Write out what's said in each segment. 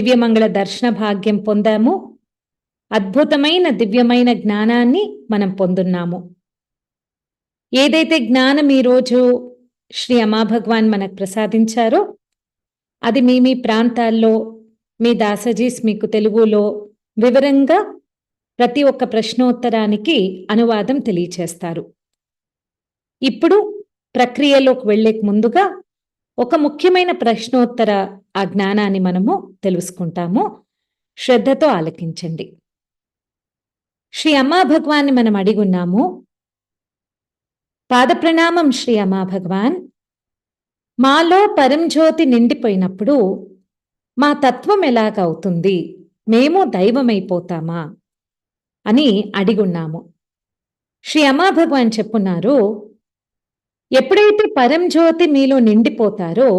దివ్యమంగళ దర్శన భాగ్యం పొందాము. అద్భుతమైన దివ్యమైన జ్ఞానాన్ని మనం పొందున్నాము. ఏదైతే జ్ఞానం ఈరోజు శ్రీ అమాభగవాన్ మనకు ప్రసాదించారో అది మీ ప్రాంతాల్లో మీ దాసజీస్ మీకు తెలుగులో వివరంగా ప్రతి ఒక్క ప్రశ్నోత్తరానికి అనువాదం తెలియచేస్తారు. ఇప్పుడు ప్రక్రియలోకి వెళ్ళే ముందుగా ఒక ముఖ్యమైన ప్రశ్నోత్తర ఆ జ్ఞానాన్ని మనము తెలుసుకుంటాము. శ్రద్ధతో ఆలకించండి. శ్రీ అమాభగవాన్ని మనం అడిగున్నాము. పాదప్రణామం శ్రీ అమాభగవాన్. మాలో పరంజ్యోతి నిండిపోయినప్పుడు మా తత్వం ఎలాగవుతుంది? మేము దైవమైపోతామా అని అడిగున్నాము. శ్రీ అమాభగవాన్ చెప్పున్నారు, ఎప్పుడైతే పరంజ్యోతి మీలో నిండిపోతారో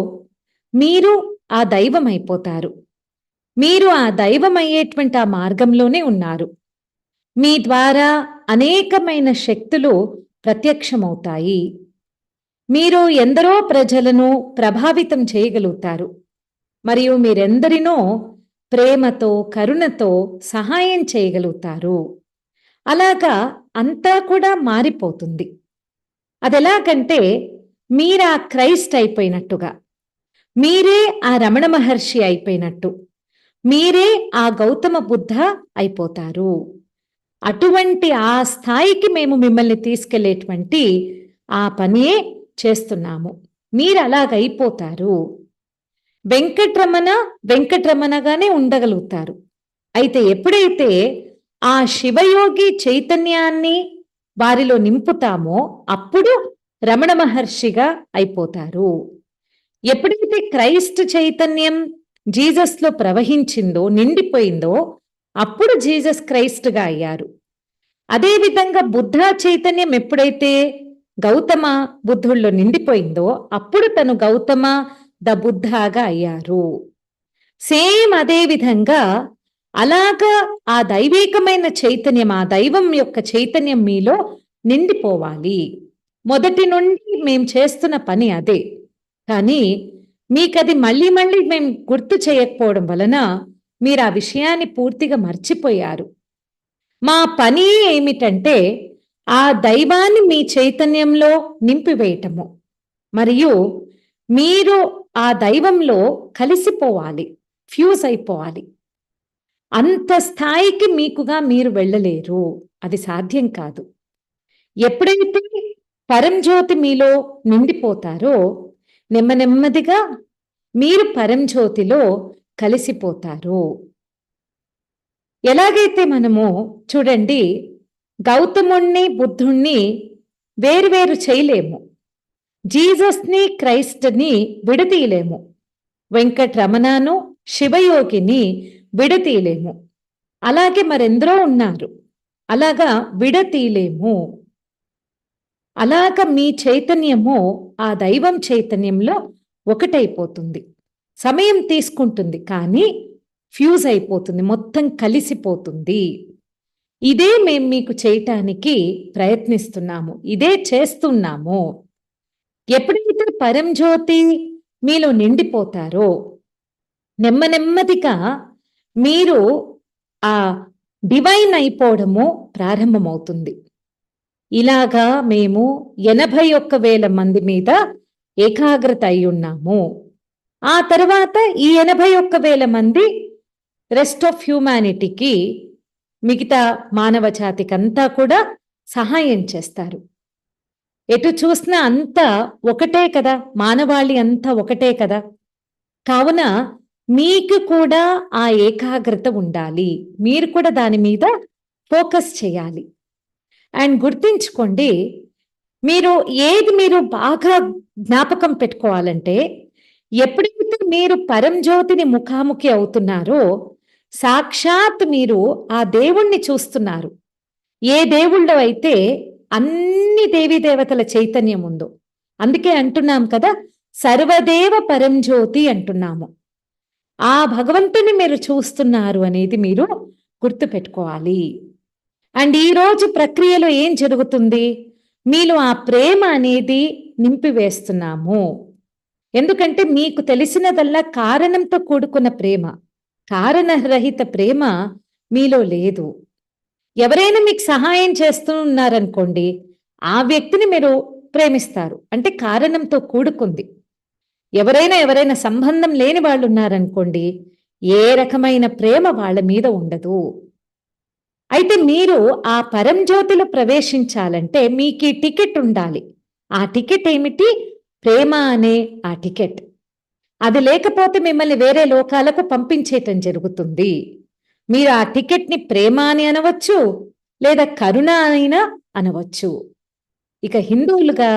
మీరు ఆ దైవం అయిపోతారు. మీరు ఆ దైవం అయ్యేటువంటి ఆ మార్గంలోనే ఉన్నారు. మీ ద్వారా అనేకమైన శక్తులు ప్రత్యక్షమవుతాయి. మీరు ఎందరో ప్రజలను ప్రభావితం చేయగలుగుతారు. మరియు మీరెందరినో ప్రేమతో కరుణతో సహాయం చేయగలుగుతారు. అలాగా అంతా కూడా మారిపోతుంది. అదెలాగంటే మీరా క్రైస్ట్ అయిపోయినట్టుగా, మీరే ఆ రమణ మహర్షి అయిపోయినట్టు, మీరే ఆ గౌతమ బుద్ధ అయిపోతారు. అటువంటి ఆ స్థాయికి మేము మిమ్మల్ని తీసుకెళ్లేటువంటి ఆ పనియే చేస్తున్నాము. మీరు అలాగైపోతారు. వెంకటరమణగానే ఉండగలుగుతారు. అయితే ఎప్పుడైతే ఆ శివయోగి చైతన్యాన్ని వారిలో నింపుతామో అప్పుడు రమణ మహర్షిగా అయిపోతారు. ఎప్పుడైతే క్రైస్ట్ చైతన్యం జీసస్లో ప్రవహించిందో, నిండిపోయిందో అప్పుడు జీసస్ క్రైస్ట్గా అయ్యారు. అదేవిధంగా బుద్ధ చైతన్యం ఎప్పుడైతే గౌతమ బుద్ధుల్లో నిండిపోయిందో అప్పుడు తను గౌతమ ద బుద్ధగా అయ్యారు. సేమ్ అదే విధంగా అలాగా ఆ దైవికమైన చైతన్యం, ఆ దైవం యొక్క చైతన్యం మీలో నిండిపోవాలి. మొదటి నుండి మేము చేస్తున్న పని అదే. కానీ మీకది మళ్ళీ మళ్ళీ మేము గుర్తు చేయకపోవడం వలన మీరు ఆ విషయాన్ని పూర్తిగా మర్చిపోయారు. మా పని ఏమిటంటే ఆ దైవాన్ని మీ చైతన్యంలో నింపివేయటము, మరియు మీరు ఆ దైవంలో కలిసిపోవాలి, ఫ్యూజ్ అయిపోవాలి. అంత స్థాయికి మీకుగా మీరు వెళ్ళలేరు. అది సాధ్యం కాదు. ఎప్పుడైతే పరంజ్యోతి మీలో నిండిపోతారో నెమ్మదిగా మీరు పరంజ్యోతిలో కలిసిపోతారు. ఎలాగైతే మనము చూడండి, గౌతముణ్ణి బుద్ధుణ్ణి వేరువేరు చేయలేము. జీసస్ని క్రైస్ట్ని విడతీయలేము. వెంకటరమణను శివయోగిని విడతీయలేము. అలాగే మరెందరో ఉన్నారు, అలాగా విడతీయలేము. అలాగ మీ చైతన్యము ఆ దైవం చైతన్యంలో ఒకటైపోతుంది. సమయం తీసుకుంటుంది, కానీ ఫ్యూజ్ అయిపోతుంది, మొత్తం కలిసిపోతుంది. ఇదే మేము మీకు చేయటానికి ప్రయత్నిస్తున్నాము, ఇదే చేస్తున్నాము. ఎప్పుడైతే పరంజ్యోతి మీలో నిండిపోతారో నెమ్మదిగా మీరు ఆ డివైన్ అయిపోవడము ప్రారంభమవుతుంది. ఇలాగా మేము 81,000 మంది మీద ఏకాగ్రత అయి ఉన్నాము. ఆ తర్వాత ఈ 81,000 మంది రెస్ట్ ఆఫ్ హ్యూమానిటీకి, మిగతా మానవ జాతికంతా కూడా సహాయం చేస్తారు. ఎటు చూసినా అంతా ఒకటే కదా, మానవాళి అంతా ఒకటే కదా. కావున మీకు కూడా ఆ ఏకాగ్రత ఉండాలి. మీరు కూడా దాని మీద ఫోకస్ చేయాలి. అండ్ గుర్తించుకోండి, మీరు బాగా జ్ఞాపకం పెట్టుకోవాలంటే, ఎప్పుడైతే మీరు పరంజ్యోతిని ముఖాముఖి అవుతున్నారో సాక్షాత్ మీరు ఆ దేవుణ్ణి చూస్తున్నారు. ఏ దేవుళ్ళో అయితే అన్ని దేవీ దేవతల చైతన్యం ఉందో, అందుకే అంటున్నాం కదా, సర్వదేవ పరంజ్యోతి అంటున్నాము. ఆ భగవంతుని మీరు చూస్తున్నారు అనేది మీరు గుర్తుపెట్టుకోవాలి. అండ్ ఈరోజు ప్రక్రియలో ఏం జరుగుతుంది? మీలో ఆ ప్రేమ అనేది నింపివేస్తున్నాము. ఎందుకంటే మీకు తెలిసినదల్లా కారణంతో కూడుకున్న ప్రేమ. కారణరహిత ప్రేమ మీలో లేదు. ఎవరైనా మీకు సహాయం చేస్తూ ఉన్నారనుకోండి, ఆ వ్యక్తిని మీరు ప్రేమిస్తారు. అంటే కారణంతో కూడుకుంది. ఎవరైనా సంబంధం లేని వాళ్ళున్నారనుకోండి, ఏ రకమైన ప్రేమ వాళ్ళ మీద ఉండదు. అయితే మీరు ఆ పరంజ్యోతిలో ప్రవేశించాలంటే మీకీ టికెట్ ఉండాలి. ఆ టికెట్ ఏమిటి? ప్రేమ అనే ఆ టికెట్. అది లేకపోతే మిమ్మల్ని వేరే లోకాలకు పంపించేయటం జరుగుతుంది. మీరు ఆ టికెట్‌ని ప్రేమ అని అనవచ్చు, లేదా కరుణ అయినా అనవచ్చు. ఇక హిందువులుగా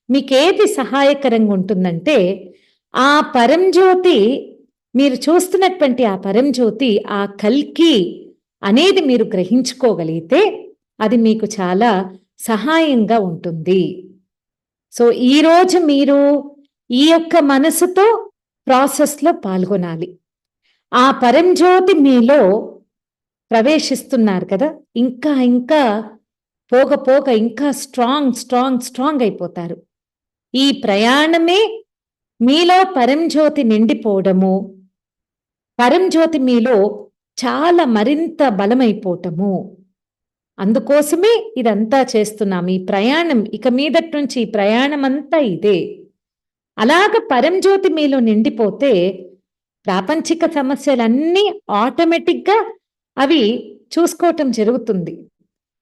మీకేది సహాయకరంగా ఉంటుందంటే, ఆ పరంజ్యోతి మీరు చూస్తున్నటువంటి ఆ పరంజ్యోతి, ఆ కల్కి అనేది మీరు గ్రహించుకోగలిగితే, అది మీకు చాలా సహాయంగా ఉంటుంది. సో, ఈరోజు మీరు ఈ యొక్క మనసుతో ప్రాసెస్‌లో పాల్గొనాలి. ఆ పరంజ్యోతి మీలో ప్రవేశిస్తున్నారు కదా! ఇంకా పోగ ఇంకా స్ట్రాంగ్ అయిపోతారు. ఈ ప్రయాణమే మీలో పరంజ్యోతి నిండిపోవడము, పరంజ్యోతి మీలో చాలా మరింత బలమైపోవటము. అందుకోసమే ఇదంతా చేస్తున్నాం. ఈ ప్రయాణం ఇక మీదటి నుంచి ఈ ప్రయాణమంతా ఇదే. అలాగ పరంజ్యోతి మీలో నిండిపోతే ప్రాపంచిక సమస్యలన్నీ ఆటోమేటిక్‌గా అవి చూసుకోవటం జరుగుతుంది.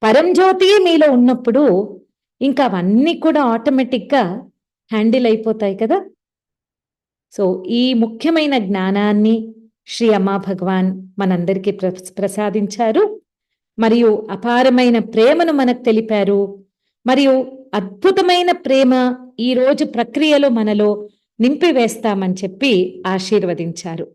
పరంజ్యోతియే మీలో ఉన్నప్పుడు ఇంకా అవన్నీ కూడా ఆటోమేటిక్‌గా హ్యాండిల్ అయిపోతాయి కదా! సో, ఈ ముఖ్యమైన జ్ఞానాన్ని శ్రీ అమ్మా భగవాన్ మనందరికీ ప్రసాదించారు. మరియు అపారమైన ప్రేమను మనకు తెలిపారు. మరియు అద్భుతమైన ప్రేమ ఈరోజు ప్రక్రియలో మనలో నింపివేస్తామని చెప్పి ఆశీర్వదించారు.